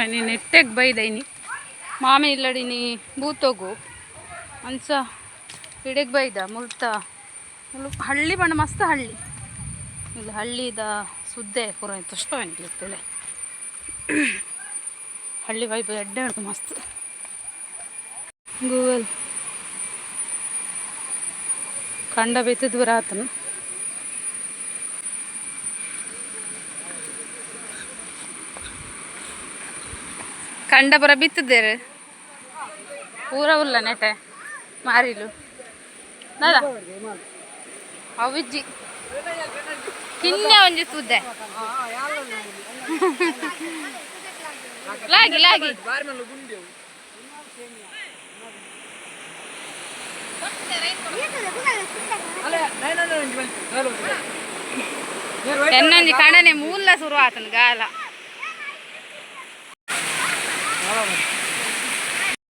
ನೀನು ನೆಟ್ಟಗೆ ಬೈದೈನಿ ಮಾಮಿ ಇಲ್ಲಡಿ ನೀ ಬೂತೋಗು ಅನ್ಸ ಹಿಡಿಗೆ ಬೈದ ಮುಲ್ತಾ ಹಳ್ಳಿ ಬಣ್ಣ ಮಸ್ತ್ ಹಳ್ಳಿ ಇಲ್ಲಿ ಹಳ್ಳಿದ ಸುದ್ದೆ ಪೂರ ತಷ್ಟ ಅನ್ಲಿರ್ತೇಳೆ ಹಳ್ಳಿ ವೈಬ್ ಎಡ್ಡೆ ಉಂಟು ಮಸ್ತ್ ಗೂಗಲ್ ಕಂಡ ಬಿತ್ತಿದ್ ಬರಾತನು ಕಂಡ ಬರ ಬಿತ್ತಿದ್ದೇರು ಪೂರ ಉಲ್ಲ ನೆಟೆ ಮಾರಿಲು ದಾದಾ ಅವಿಜ್ಜಿ ಕಿನ್ನೆ ಒಂಜಿ ಸುದ್ದೆ ಲಾಗಿ ಲಾಗಿ ಎನ್ನೊಂಜಿ ಕಣನೆ ಮೂಲ ಶುರು ಆತನ ಗಾಲ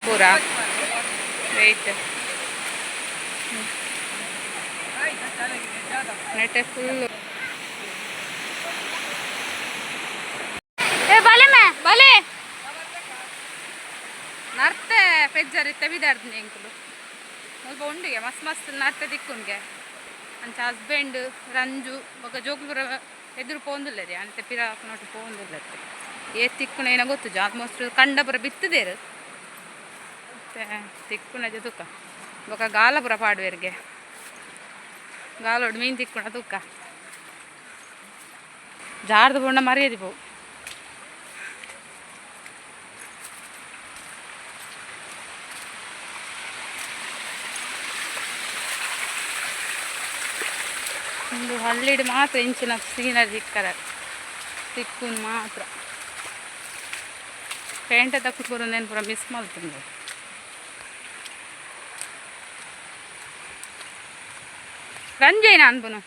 ಪೂರ ವೆಯ್ಟ್ ನೆಟ್ಟೆ ಫುಲ್ಲು ಏ ಬಲೆ ಮೇ ಬಲೆ ನರ್ತೆ ಪೆಜ್ಜರ್ ಇತ್ತೆ ಬಿದಾಡ್ತೀನಿ ಎಂಕುಲು ಸ್ವಲ್ಪ ಉಂಡಿಗೆ ಮಸ್ತ್ ಮಸ್ತ್ ನರ್ತೆ ದಿಕ್ಕುನ್ಗೆ ಅಂಚ ಹಸ್ಬೆಂಡ್ ರಂಜು ಬೊಕ ಜೋಗ್ಲುಪುರ ಎದುರು ಪೋಂದುಲ್ಲ ರೀ ಅಂತೆ ಪಿರಾಕ್ ನೋಟು ಪೋಂದುಲ್ಲ ಏ ತಿಕ್ಕುನ ಏನೋ ಗೊತ್ತು ಆಲ್ಮೋಸ್ಟ್ ಕಂಡ ಪುರ ಬಿತ್ತದೇರು ಮತ್ತೆ ತಿಕ್ಕುನ ತುಕ್ಕ ಬೊಕ ಗಾಲ ಪುರ ಪಾಡುವೆರ್ಗೆ ಗಾಲೋಡು ಮೀನು ತಿಕ್ಕುನ ತುಕ್ಕ ಜಾರ್ದು ಬೊಂಡ ಮರಿಯದಿ ಪೋವು ಒಂದು ಹಳ್ಳಿಡು ಮಾತ್ರ ಇಂಚಿನ ಸೀನರಿ ಸಿಕ್ಕರ ತಿಕ್ಕುನ್ ಮಾತ್ರ ಪೇಂಟ ತಕ್ಕು ಬರೋದೇನು ಪೂರ ಮಿಸ್ ಮಾಡ್ತೀನಿ ರಂಜೇನ ಅನ್ಪುನು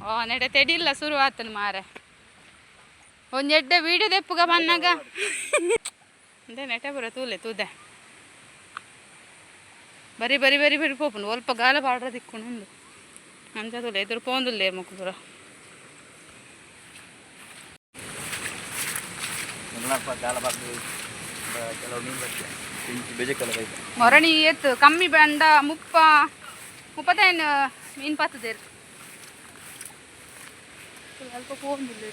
ಓ ನೆಡೆ ತೆಡಿಲ್ಲ ಶುರು ಆತನು ಮಾರೆ ಒಂದು ಎಡ್ಡೆ ವೀಡಿಯೋ ದೆಪ್ಪುಗ ಬನ್ನಾಗ ಅಂದೆ ನೆಟೆ ಬರ ತೂಲೆ ತೂದೆ ಬರಿ ಬರಿ ಬರಿ ಬರಿ ಪೋಪುಂಡು ಒಲ್ಪ ಗಾಲ ಪಾಡ್ರ ತಿಕ್ಕೊಂಡು ಅಂಚ ತೂಲೆ ಎದುರು ಪೋಂದುಲ್ಲೆ ಮುಕ್ಕು ಪೂರ ಮೊರಣಿ ಎತ್ತು ಕಮ್ಮಿ ಬಂಡ ಮುಪ್ಪತ್ತೈನು ಮೀನು ಪತ್ತದೇರು ಸ್ವಲ್ಪ ಪೋಂದಿಲ್ಲ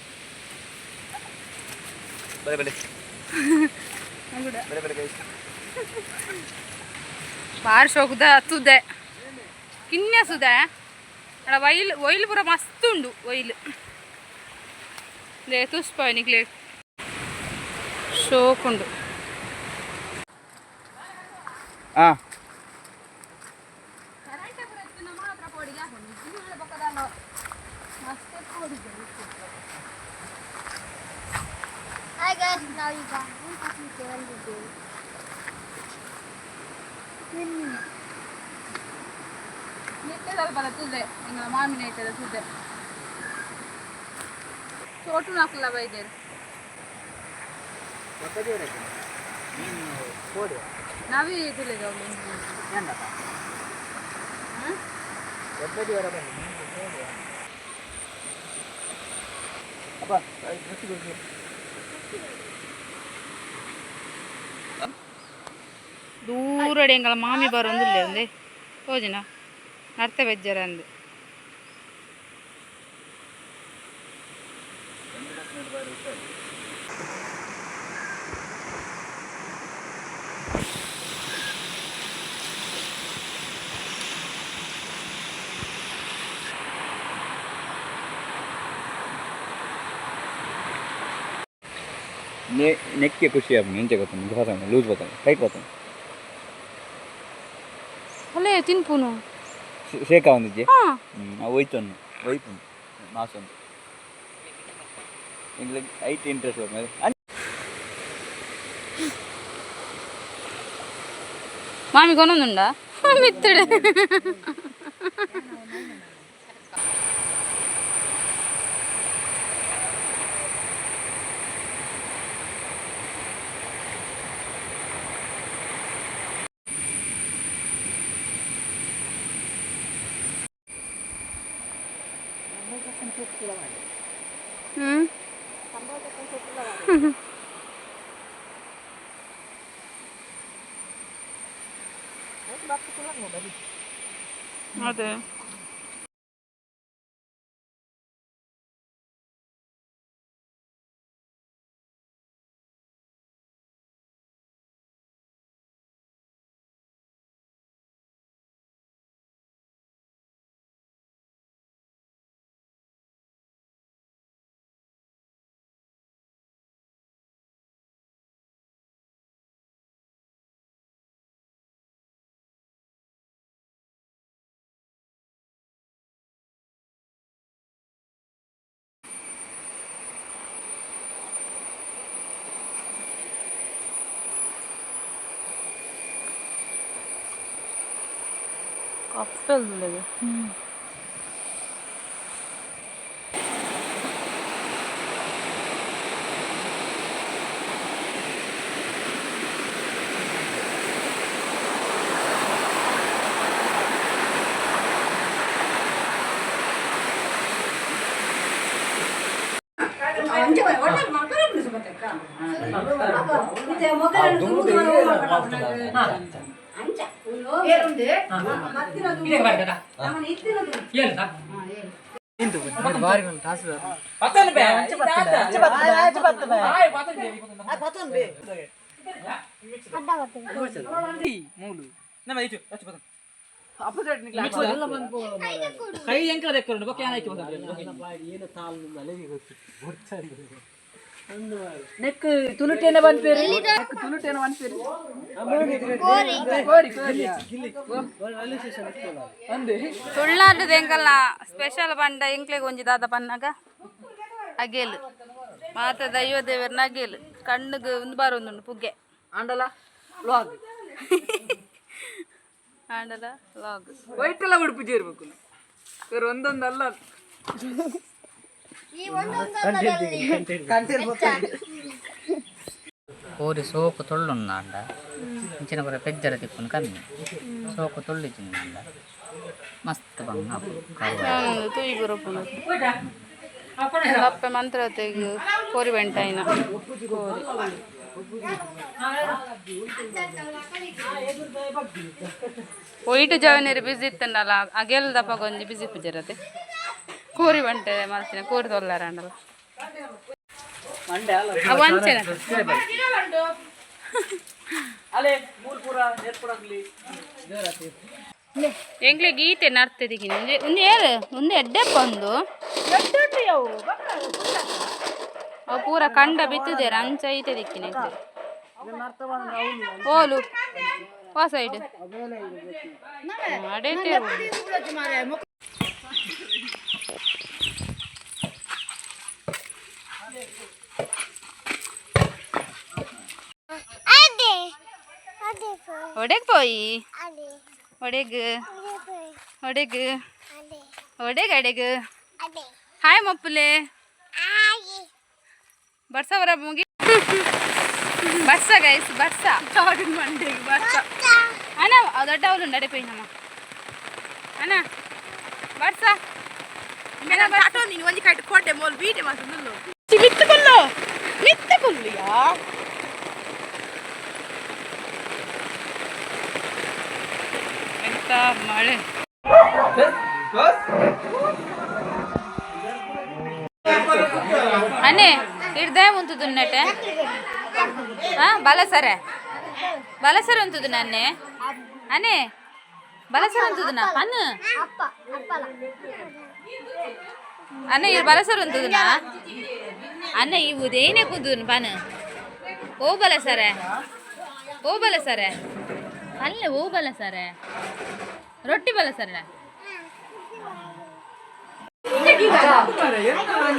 ಬಾರಿ ಶೋಕದ ತುದೆ ಕಿನ್ನೆ ಸುದೆ ಅಡ ಒಯ್ಲು ಪೂರ ಮಸ್ತ್ ಉಂಡು ಒಯ್ಲು ತುಸ್ಪ ನಿಕ್ಲೆ ಶೋಕುಂಡು Hi guys, now you got one person to run the game. ನೆಟ್ಟೆದಲ್ಲ ತುದೆ ನಿಂಗಳ ಮಾಮಿನ ಐತದ ತುದೆ ಚೋಟು ನಾಕಲ್ಲ ಬೈದೇರು ನಾವೇ ತಿಳಿದ ದೂರಡೆ ಎಂಗಳ ಮಾಮಿ ಬರೋಂದಿಲ್ಲ ಅಂದೆ ಹೋಜಿನ ನರ್ತೆ ಬೆಜ್ಜರ ಅಂದೆ नेक के खुशी आप नहीं जगह तुम दिखा सकते लूज बताओ टाइट बताओ अले तीन पुनो से का होनी हां वही तो मासूम इंग्लिश 8 इंटरेस्ट हो मेरे मामी कोनोंदुंडा मित्तडे ಹ್ಞೂ ಅದೇ ಕಪ್ಪಲ್ದು ಕೈ ಎಂಕ ತೆಕ್ಕೊಂಡು ಬೊಕ್ಕೆ ಏನಾಯ್ತು ನೆಕ್ ತುಳುಟೇನ ಬಂದ್ಪೇರಿ ತುಳುಟೇನ ಬಂದ್ಪೇರಿ ಅಂದೆ ತುಳುನಾಡು ಎಂಕಲ್ನ ಸ್ಪೆಷಲ್ ಬಂಡ ಎಂಕ್ಲೆಗೆ ಒಂಜಿ ದಾದ ಪನ್ನಾಗ ಅಗೇಲು ಮಾತ ದೈವ ದೇವರನ್ನ ಅಗೇಲು ಕಣ್ಣಿಗೆ ಒಂದು ಬಾರೊಂದುಂಡು ಪುಗ್ಗೆ ಆಂಡಲ ಲಾಗ್ ಆಂಡಲ ಲಾಗ್ ವೈಟೆಲ್ಲ ಉಡುಪು ಸೇರ್ಬೇಕು ಸರ್ ಒಂದೊಂದಲ್ಲ ಕೋರಿ ಸೋಕು ತೊಳ್ಳುಣ್ಣ ಅಂಡ ಇಂಚಿನ ಬರ ಪೆಜ್ಜರ ತಿಪ್ಪುನು ಕಮ್ಮಿ ಸೋಕು ತೊಳ್ಳಿಚಿನ ಅಂಡ ಮಸ್ತ್ ಬಂಗ ತುಯಿ ಬರೋಪುನು ಅಪ್ಪ ಮಂತ್ರ ತೆಗು ಕೋರಿ ಬೆಂಟಾಯಿನ ಕೋರಿ ಒಯ್ಟು ಜವನೇರಿ ಬಿಸಿ ಇತ್ತಂಡಲ್ಲ ಅಗೆಲ್ ದಪ್ಪ ಗೊಂಜಿ ಬಿಸಿ ಪೂಜರತೆ ಕೋರಿ ಬಂಟೆ ಮಲ್ತಿನ ಕೋರಿ ತೊಲ್ಲಾರಂಡಲ್ಲ ವಂಚನೆ ಎಂಗ್ಲೆ ಗೀತೆ ನರ್ತದಿಕ್ಕಿನ ಒಂದು ಏರು ಒಂದು ಎಡ್ಡೆ ಬಂದು ಅವು ಪೂರ ಕಂಡ ಬಿತ್ತಿದ್ದೇರ ಅಂಚ ಐತೆ ದಿಕ್ಕಿನ ಓಲು ಆ ಸೈಡ್ ಅಡೇತೆ ಒಡೆಗ್ ಪೋಯಿ ಒಡೆಗ್ ಒಡೆಗ್ ಒಡೆಗ್ ಅಡೆಗ್ ಹಾಯ್ ಮಪ್ಪುಲೆ ಬರ್ಸ ಬರ ಮುಗಿ ಬರ್ಸ ಗೈಸ್ ಬರ್ಸ ಚಾಡಿನ ಮಂಡಿಗೆ ಬರ್ಸ ಅಣ್ಣ ದೊಡ್ಡ ಅವಳು ನಡೆ ಪೇನಮ್ಮ ಅಣ್ಣ ಬರ್ಸ ಆಟೋ ನೀನು ಒಂಜಿ ಕಟ್ಟು ಕೊಟ್ಟೆ ಮೋಲ್ ಬೀಟೆ ಮಾತು ಮಿತ್ತುಕೊಲ್ಲು ಮಿತ್ತುಕೊಲ್ಲಿಯಾ ಎಂತ ಮಳೆ ಅನೇ ಇಡ್ದೆ ಮುಂತುದು ನೆಟ್ಟೆ ಬಲಸರೆ ಬಲಸರ ಅಂತದು ನನ್ನೆ ಅನೇ ಬಲಸರ ಅಂತದನ ಅನ್ನ ಅನ್ನ ಇವ್ರು ಬಲಸರ ಅಂತದನ ಅನ್ನ ಇವುದೇನೇ ಕುಂತದನು ಪನ ಓ ಬಲಸರೆ ಅಲ್ಲೇ ಓ ಬಲಸರೆ ರೊಟ್ಟಿ ಬಲಸರೆ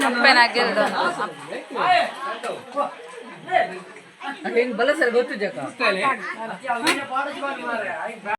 ಅಪ್ಪೇನಾಗಿಲ್ದು ಬಲ ಸರ್ ಗೊತ್ತು ಜಕ